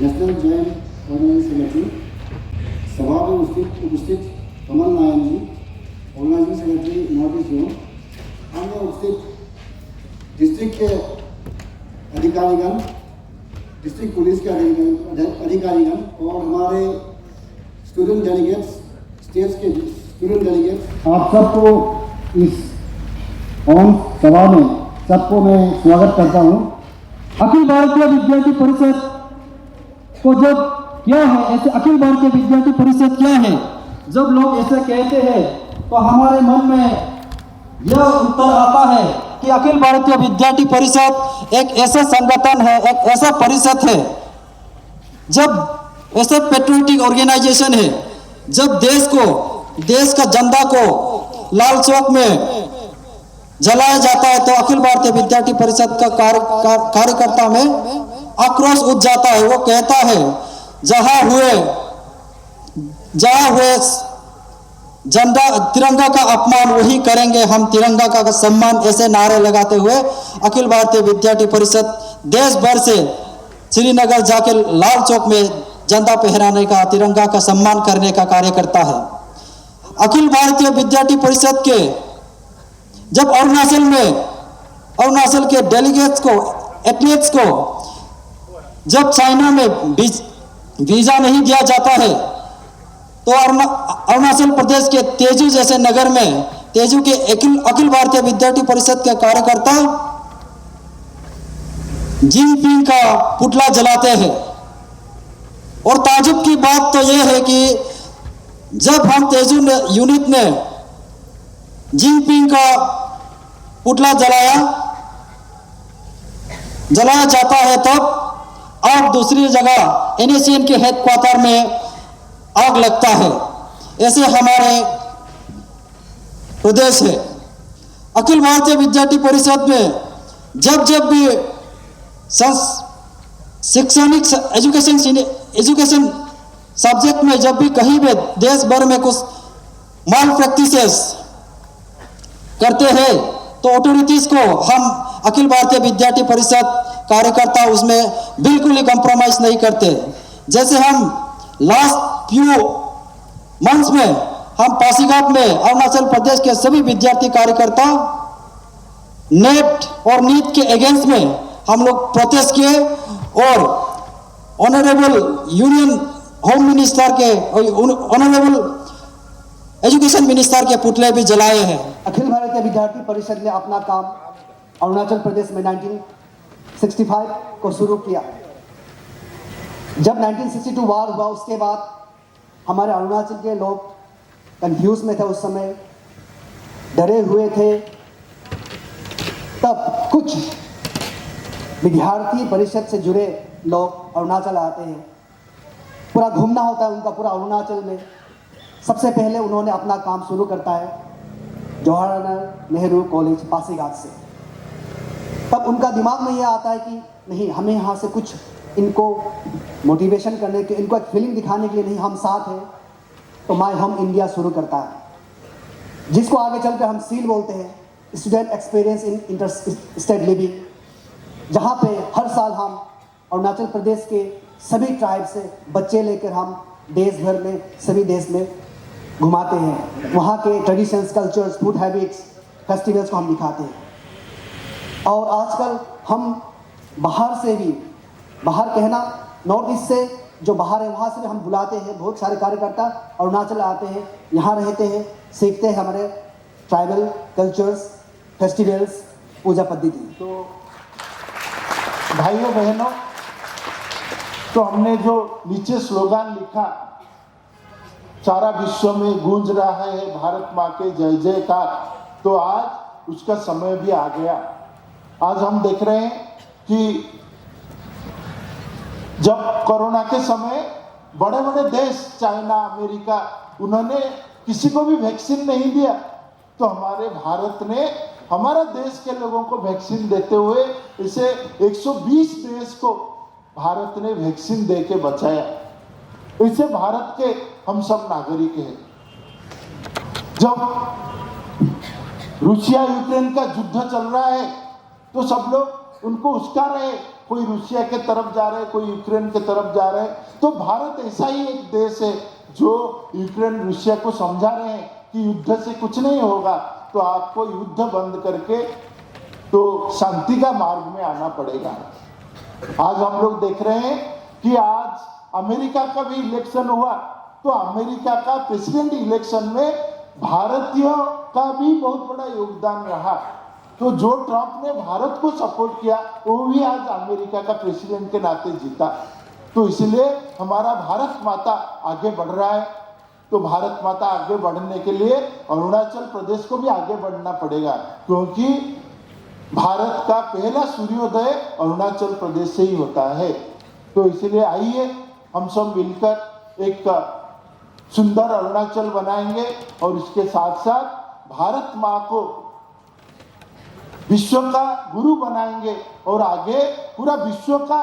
National joint organising secretary, सभा में उपस्थित Kamal Nayan ji, organising secretary north east zone, अन्य उपस्थित डिस्ट्रिक्ट के अधिकारीगण, डिस्ट्रिक्ट पुलिस के अधिकारीगण और हमारे स्टूडेंट डेलीगेट्स, स्टेट्स के स्टूडेंट डेलीगेट्स, आप सबको इस ओम सभा में सबको मैं स्वागत करता हूँ। अखिल भारतीय विद्यार्थी परिषद को जब क्या है, ऐसे अखिल भारतीय विद्यार्थी परिषद क्या है, जब लोग ऐसे कहते हैं तो हमारे मन में यह उत्तर आता है कि अखिल भारतीय विद्यार्थी परिषद एक ऐसा संगठन है, एक ऐसा परिषद है, जब ऐसे पेट्रियोटिक ऑर्गेनाइजेशन है, जब देश का झंडा को लाल चौक में जलाया जाता है तो अखिल भारतीय विद्यार्थी परिषद का कार्यकर्ता में आक्रोश उठ जाता है। वो कहता है जहां हुए झंडा तिरंगा का अपमान वही करेंगे हम तिरंगा का सम्मान, ऐसे नारे लगाते हुए अखिल भारतीय विद्यार्थी परिषद देश भर से श्रीनगर जाके लाल चौक में झंडा फहराने का, तिरंगा का सम्मान करने का कार्य करता है। अखिल भारतीय विद्यार्थी परिषद के जब अरुणाचल के डेलीगेट्स को, एथलीट्स को जब चाइना में वीजा नहीं दिया जाता है तो अरुणाचल प्रदेश के तेजू जैसे नगर में तेजू के अखिल भारतीय विद्यार्थी परिषद के कार्यकर्ता जिनपिंग का पुतला जलाते हैं। और ताजुब की बात तो यह है कि जब हम तेजू यूनिट ने जिनपिंग का पुतला जलाया जाता है तब और दूसरी जगह NACN के हेडक्वार्टर में आग लगता है। ऐसे हमारे प्रदेश है। अखिल भारतीय विद्यार्थी परिषद में जब भी शैक्षणिक एजुकेशन सब्जेक्ट में जब भी कहीं भी देश भर में कुछ माल प्रैक्टिसेस करते हैं तो ऑथोरिटीज को हम अखिल भारतीय विद्यार्थी परिषद कार्यकर्ता उसमें बिल्कुल ही कॉम्प्रोमाइज नहीं करते। जैसे हम लास्ट फ्यू मंथ्स में हम पासीघाट में अरुणाचल प्रदेश के सभी विद्यार्थी कार्यकर्ता नेट और नीट के अगेंस्ट में हम लोग प्रोटेस्ट किए और ऑनरेबल यूनियन होम मिनिस्टर के, ऑनरेबल एजुकेशन मिनिस्टर के पुतले भी जलाए हैं। अखिल भारतीय विद्यार्थी परिषद ने अपना काम अरुणाचल प्रदेश में 1965 को शुरू किया। जब 1962 वार हुआ उसके बाद हमारे अरुणाचल के लोग कंफ्यूज में थे, उस समय डरे हुए थे। तब कुछ विद्यार्थी परिषद से जुड़े लोग अरुणाचल आते हैं, पूरा घूमना होता है उनका पूरा अरुणाचल में। सबसे पहले उन्होंने अपना काम शुरू करता है जवाहरलाल नेहरू कॉलेज पासीघाट से। तब उनका दिमाग में ये आता है कि नहीं, हमें यहाँ से कुछ इनको मोटिवेशन करने के, इनको एक फीलिंग दिखाने के लिए नहीं हम साथ हैं, तो माय हम इंडिया शुरू करता है, जिसको आगे चलकर हम सील बोलते हैं, student experience in inter state living, जहाँ पे हर साल हम अरुणाचल प्रदेश के सभी ट्राइब से बच्चे लेकर हम देश भर में सभी देश में घुमाते हैं। वहाँ के traditions, cultures, food habits, festivals को हम दिखाते हैं। और आजकल हम बाहर से भी, बाहर कहना नॉर्थ ईस्ट से जो बाहर है वहाँ से भी हम बुलाते हैं। बहुत सारे कार्यकर्ता अरुणाचल आते हैं, यहाँ रहते हैं, सीखते हैं हमारे ट्राइबल कल्चर्स, फेस्टिवल्स, पूजा पद्धति। तो भाइयों बहनों, तो हमने जो नीचे स्लोगन लिखा, सारा विश्व में गूंज रहा है भारत माँ के जय जयकार, तो आज उसका समय भी आ गया। आज हम देख रहे हैं कि जब कोरोना के समय बड़े बड़े देश चाइना, अमेरिका, उन्होंने किसी को भी वैक्सीन नहीं दिया, तो हमारे भारत ने, हमारा देश के लोगों को वैक्सीन देते हुए इसे 120 देश को भारत ने वैक्सीन दे के बचाया। इससे भारत के हम सब नागरिक हैं। जब रूसिया यूक्रेन का युद्ध चल रहा है तो सब लोग उनको उस्का रहे कोई रूसिया के तरफ जा रहे, कोई यूक्रेन के तरफ जा रहे। तो भारत ऐसा ही एक देश है जो यूक्रेन रूसिया को समझा रहे हैं कि युद्ध से कुछ नहीं होगा, तो आपको युद्ध बंद करके तो शांति का मार्ग में आना पड़ेगा। आज हम लोग देख रहे हैं कि आज अमेरिका का भी इलेक्शन हुआ, तो अमेरिका का प्रेसिडेंट इलेक्शन में भारतीयों का भी बहुत बड़ा योगदान रहा। तो जो ट्रंप ने भारत को सपोर्ट किया वो भी आज अमेरिका का प्रेसिडेंट के नाते जीता। तो इसलिए हमारा भारत माता आगे बढ़ रहा है। तो भारत माता आगे बढ़ने के लिए अरुणाचल प्रदेश को भी आगे बढ़ना पड़ेगा, क्योंकि भारत का पहला सूर्योदय अरुणाचल प्रदेश से ही होता है। तो इसलिए आइए हम सब मिलकर एक सुंदर अरुणाचल बनाएंगे और इसके साथ साथ भारत माँ को विश्व का गुरु बनाएंगे और आगे पूरा विश्व का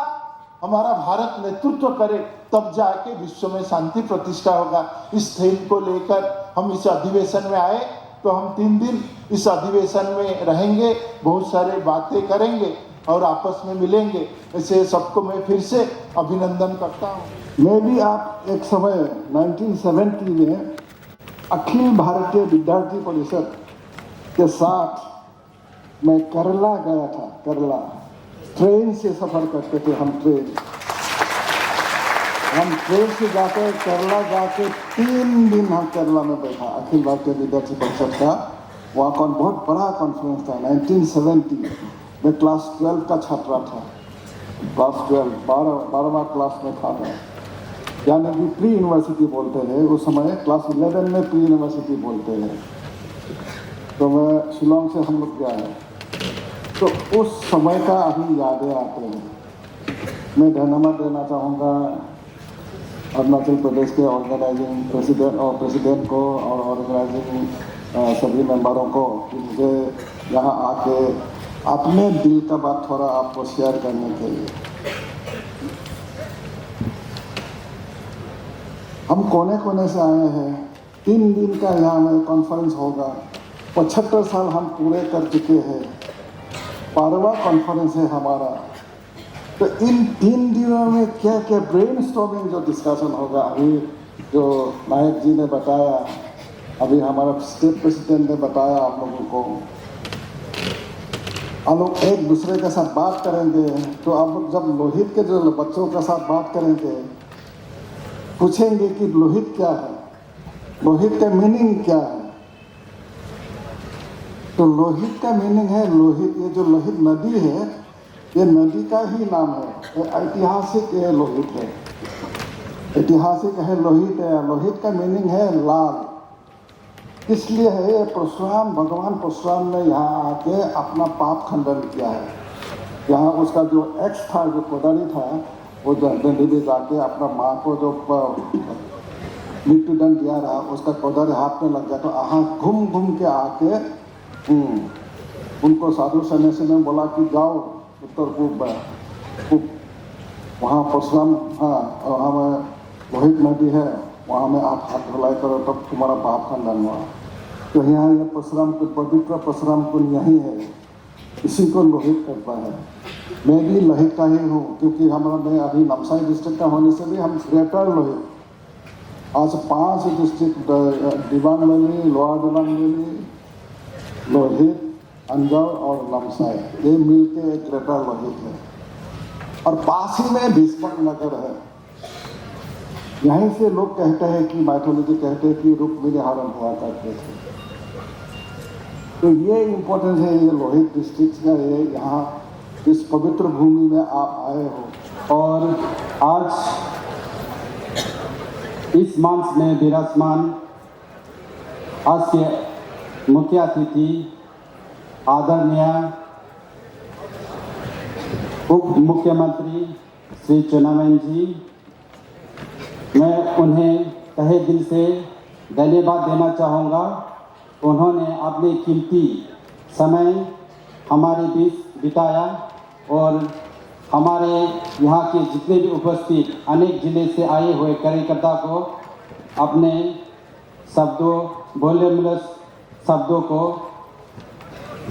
हमारा भारत नेतृत्व करे, तब जाके विश्व में शांति प्रतिष्ठा होगा। इस थीम को लेकर हम इस अधिवेशन में आए, तो हम 3 दिन इस अधिवेशन में रहेंगे, बहुत सारे बातें करेंगे और आपस में मिलेंगे। ऐसे सबको मैं फिर से अभिनंदन करता हूँ। मैं भी आप एक समय 1970 में अखिल भारतीय विद्यार्थी परिषद के साथ मैं केरला गया था। केरला ट्रेन से सफ़र करते थे हम ट्रेन से जाकर केरला जाके 3 दिन हम केरला में बैठा। अखिल भारतीय विद्यार्थी परिषद का वहाँ का बहुत बड़ा कॉन्फ्रेंस था 1970। मैं क्लास 12 का छात्रा था। क्लास 12 12वां क्लास में था मैं, यानी कि प्री यूनिवर्सिटी बोलते हैं उस समय। क्लास 11 में प्री यूनिवर्सिटी बोलते हैं। तो मैं शिलोंग से हम लोग गया है, तो उस समय का अभी यादें आते हैं। मैं धन्यवाद देना चाहूँगा अरुणाचल प्रदेश के ऑर्गेनाइजिंग प्रेसिडेंट को और ऑर्गेनाइजिंग सभी मेंबरों को कि मुझे यहाँ आके अपने दिल का बात थोड़ा आपको शेयर करने के लिए। हम कोने कोने से आए हैं। 3 दिन का यहाँ में कॉन्फ्रेंस होगा। 75 साल हम पूरे कर चुके हैं। 12वां कॉन्फ्रेंस है हमारा। तो इन 3 दिनों में क्या क्या ब्रेनस्टॉर्मिंग जो डिस्कशन होगा, अभी जो नायक जी ने बताया, अभी हमारा स्टेट प्रेसिडेंट ने बताया आप लोगों को, हम लोग एक दूसरे के साथ बात करेंगे। तो आप लोग जब लोहित के जो बच्चों के साथ बात करेंगे, पूछेंगे कि लोहित क्या है, लोहित का मीनिंग क्या है। तो लोहित का मीनिंग है लोहित, ये जो लोहित नदी है ये नदी का ही नाम है, ऐतिहासिक ये लोहित है, ऐतिहासिक है लोहित है। लोहित का मीनिंग है लाल। इसलिए है परशुराम, भगवान परशुराम ने यहाँ आके अपना पाप खंडन किया है। यहाँ उसका जो एक्स था, जो कोदारी था, वो नदी में जाके अपना माँ को जो मृत्युदंड दिया रहा, उसका कोदारी हाथ में लग गया। तो यहाँ घूम घूम के आके उनको साधु सन्यासी ने बोला कि जाओ उत्तर पूर्व वहाँ परशुराम, हाँ वहाँ में लोहित नदी है, वहाँ में आप हाथ धुलाई करो तब तुम्हारा पाप खंडन हुआ। तो यहाँ ये परशुराम कुंड, पवित्र परशुराम कुंड यही है, इसी को लोहित करता है। मैं भी लोहित का ही हूँ, क्योंकि हमारा मैं अभी नामसाई डिस्ट्रिक्ट का होने से भी हम ग्रेटर लोहित। आज 5 district, Dibang valley, lower Dibang valley, Lohit, Anjaw और नामसाई, ये मिलके एक ग्रेटर लोहित है। और पास ही में भीष्मक नगर है। यहीं से लोग कहते हैं कि माइथोलॉजी कहते हैं कि रुक्मिणी हरण हुआ करते थे। तो ये इम्पोर्टेंस है ये लोहित डिस्ट्रिक्ट का, ये यहाँ इस पवित्र भूमि में आप आए हो। और आज इस मंच में विराजमान आज के मुख्य अतिथि आदरणीय उप मुख्यमंत्री श्री चुनावेन जी, मैं उन्हें तहे दिल से धन्यवाद देना चाहूँगा। उन्होंने अपने कीमती समय हमारे बीच बिताया और हमारे यहाँ के जितने भी उपस्थित अनेक जिले से आए हुए कार्यकर्ता को अपने शब्दों, बोले शब्दों को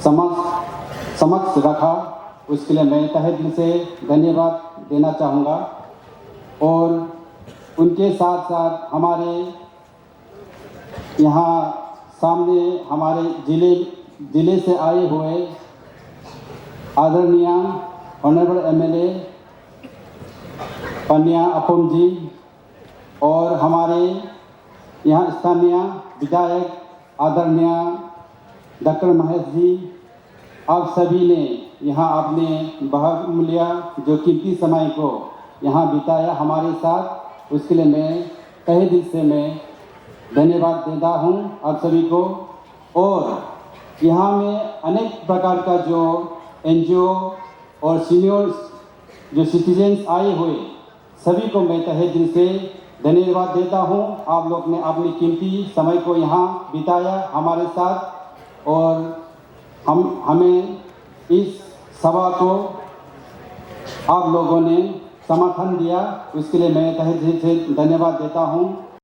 समक्ष रखा उसके लिए मैं तहे दिल से धन्यवाद देना चाहूँगा। और उनके साथ साथ हमारे यहाँ सामने हमारे ज़िले से आए हुए आदरणीय ऑनरेबल एमएलए पन्या अपुन जी और हमारे यहाँ स्थानीय विधायक आदरणीय डॉक्टर महेश जी, आप सभी ने यहाँ अपने बहुमूल्य जो कीमती समय को यहाँ बिताया हमारे साथ, उसके लिए मैं तहे दिल से मैं धन्यवाद देता हूँ आप सभी को। और यहाँ में अनेक प्रकार का जो एनजीओ और सीनियर जो सिटीजन्स आए हुए सभी को मैं तहे दिल से धन्यवाद देता हूँ। आप लोग ने अपनी कीमती समय को यहाँ बिताया हमारे साथ और हमें इस सभा को आप लोगों ने समर्थन दिया, उसके लिए मैं तहे दिल से धन्यवाद देता हूँ।